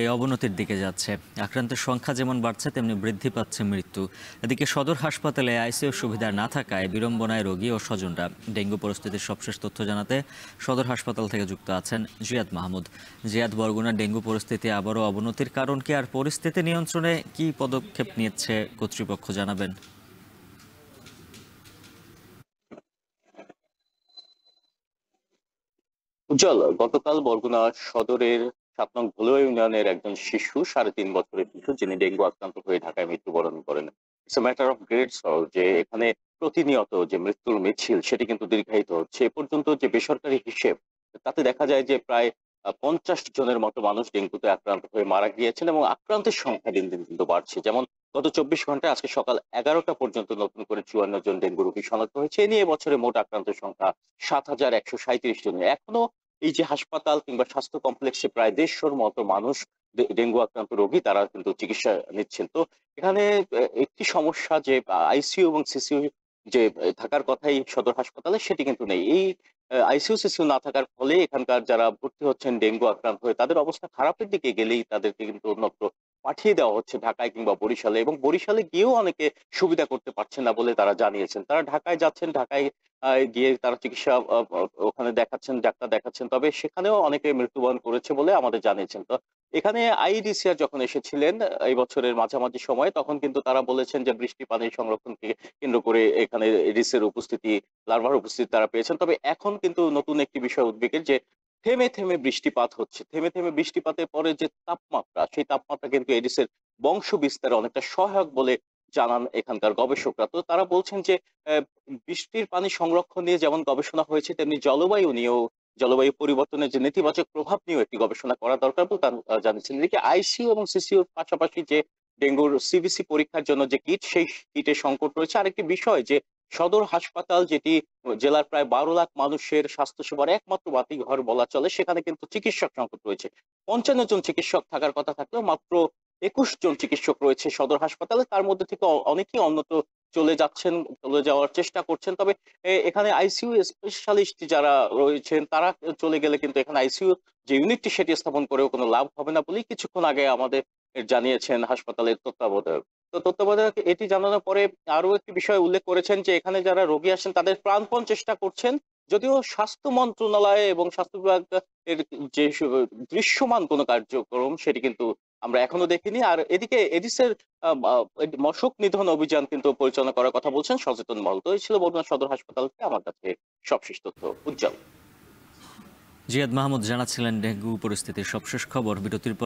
এই অবনতির দিকে যাচ্ছে। আক্রান্তের সংখ্যা যেমন বাড়ছে তেমনি বৃদ্ধি পাচ্ছে মৃত্যু। এদিকে সদর হাসপাতালে আইসিইউ সুবিধা না থাকায় বিড়ম্বনায় রোগী ও স্বজনরা। ডেঙ্গু পরিস্থিতির সবশেষ তথ্য জানাতে সদর হাসপাতাল থেকে যুক্ত আছেন জিয়াদ মাহমুদ। জিয়াদ, বরগুনার ডেঙ্গু পরিস্থিতি আবারও অবনতির কারণ কি, আর পরিস্থিতি নিয়ন্ত্রণে কি পদক্ষেপ নিচ্ছে কর্তৃপক্ষ, জানাবেন। উজ্জ্বল, গতকাল বরগুনা সদরের ৭ নং ভোলা ইউনিয়নের একজন শিশু, ৩.৫ বছরের শিশু, যিনি ডেঙ্গু আক্রান্ত হয়ে ঢাকায় মৃত্যুবরণ করেন। It's a matter of great সরো যে এখানে প্রতিনিয়ত যে মৃত্যুর মিছিল সেটি কিন্তু দীর্ঘায়িত হচ্ছে। এ পর্যন্ত যে বেসরকারি হিসেব, তাতে দেখা যায় যে প্রায় ৫০ জনের মতো মানুষ ডেঙ্গুতে আক্রান্ত হয়ে মারা গিয়েছেন এবং আক্রান্তের সংখ্যা দিন দিন কিন্তু বাড়ছে। যেমন গত ২৪ ঘন্টায় আজকে সকাল ১১টা পর্যন্ত নতুন করে ৫৪ জন ডেঙ্গু রোগী শনাক্ত হয়েছে। এ নিয়ে বছরে মোট আক্রান্তের সংখ্যা ৭,১৩৭ জন। এখনো এই যে হাসপাতাল কিংবা স্বাস্থ্য কমপ্লেক্সে প্রায় ১৫০ মতো মানুষ ডেঙ্গু আক্রান্ত রোগী, তারা কিন্তু চিকিৎসা নিচ্ছেন। তো এখানে একটি সমস্যা যে আইসিইউ এবং সিসিইউ যে থাকার কথাই সদর হাসপাতালে, সেটি কিন্তু নেই। এই আইসিইউ সিসিইউ না থাকার ফলে এখানকার যারা ভর্তি হচ্ছেন ডেঙ্গু আক্রান্ত হয়ে, তাদের অবস্থা খারাপের দিকে গেলেই তাদেরকে কিন্তু অন্যত্র পাঠিয়ে দেওয়া হচ্ছে, ঢাকায় কিংবা বরিশালে। এবং বরিশালে গিয়েও অনেকে সুবিধা করতে পারছেন না বলে তারা জানিয়েছেন। তারা ঢাকায় যাচ্ছেন, ঢাকায় গিয়ে তারা চিকিৎসা ওখানে দেখাচ্ছেন, ডাক্তার দেখাচ্ছেন। তবে সেখানেও অনেকে মৃত্যুবরণ করেছে বলে আমাদের জানিয়েছেন। তো এখানে আইইডিসিআর যখন এসেছিলেন এই বছরের মাঝামাঝি সময়ে, তখন কিন্তু তারা বলেছেন যে বৃষ্টি পানি সংরক্ষণকে কেন্দ্র করে এখানে এডিসের উপস্থিতি, লার্ভার উপস্থিতি তারা পেয়েছেন। তবে এখন কিন্তু নতুন একটি বিষয় উদ্বেগের, যে থেমে থেমে বৃষ্টিপাত হচ্ছে। থেমে থেমে বৃষ্টিপাতের পরে যে তাপমাত্রা, সেই তাপমাত্রা কিন্তু এডিসের বংশ বিস্তারে অনেকটা সহায়ক বলে জানান এখানকার গবেষকরা। তো তারা বলছেন যে অ্যা বৃষ্টির পানি সংরক্ষণ নিয়ে যেমন গবেষণা হয়েছে, তেমনি জলবায়ু নিয়েও, জলবায়ু পরিবর্তনের যে নেতিবাচক প্রভাব নিয়েও একটি গবেষণা করা দরকার বলে তারা জানিয়েছেন। এদিকে আইসিইউ এবং সিসিইউর পাশাপাশি যে ডেঙ্গুর সিবিসি পরীক্ষার জন্য যে কিট, সেই কিটের সংকট রয়েছে। আরেকটি বিষয় যে সদর হাসপাতাল, যেটি জেলার প্রায় ১২ লাখ মানুষের স্বাস্থ্যসেবার একমাত্র বাতিঘর বলা চলে, সেখানে কিন্তু চিকিৎসক সংকট রয়েছে। ৫৫ জন চিকিৎসক থাকার কথা থাকলেও মাত্র ২১ জন চিকিৎসক রয়েছে সদর হাসপাতালে। তার মধ্যে থেকে অনেকেই অন্যত্র চলে যাওয়ার চেষ্টা করছেন। তবে এখানে আইসিইউ স্পেশালিস্ট যারা রয়েছেন, তারা চলে গেলে কিন্তু এখানে আইসিইউ যে ইউনিটটি, সেটি স্থাপন করেও কোনো লাভ হবে না বলেই কিছুক্ষণ আগে আমাদের জানিয়েছেন হাসপাতালের তত্ত্বাবধায়ক। তো তত্ত্বাবধায়ক এটি জানানোর পরে আরো একটি বিষয় উল্লেখ করেছেন যে এখানে যারা রোগী আসেন তাদের প্রাণপণ চেষ্টা করছেন। যদিও স্বাস্থ্য মন্ত্রণালয় এবং স্বাস্থ্য বিভাগ এর যে দৃশ্যমান কোনো কার্যক্রম, সেটি কিন্তু আমরা এখনো দেখিনি। আর এদিকে এডিসের মশক নিধন অভিযান কিন্তু পরিচালনা করার কথা বলছেন সচেতন মহল। তো এই ছিল বরগুনা সদর হাসপাতাল থেকে আমার কাছে সবশেষ তথ্য। উজ্জ্বল। জিয়াদ মাহমুদ জানাচ্ছিলেন ডেঙ্গু পরিস্থিতির সবশেষ খবর। বিরতির পর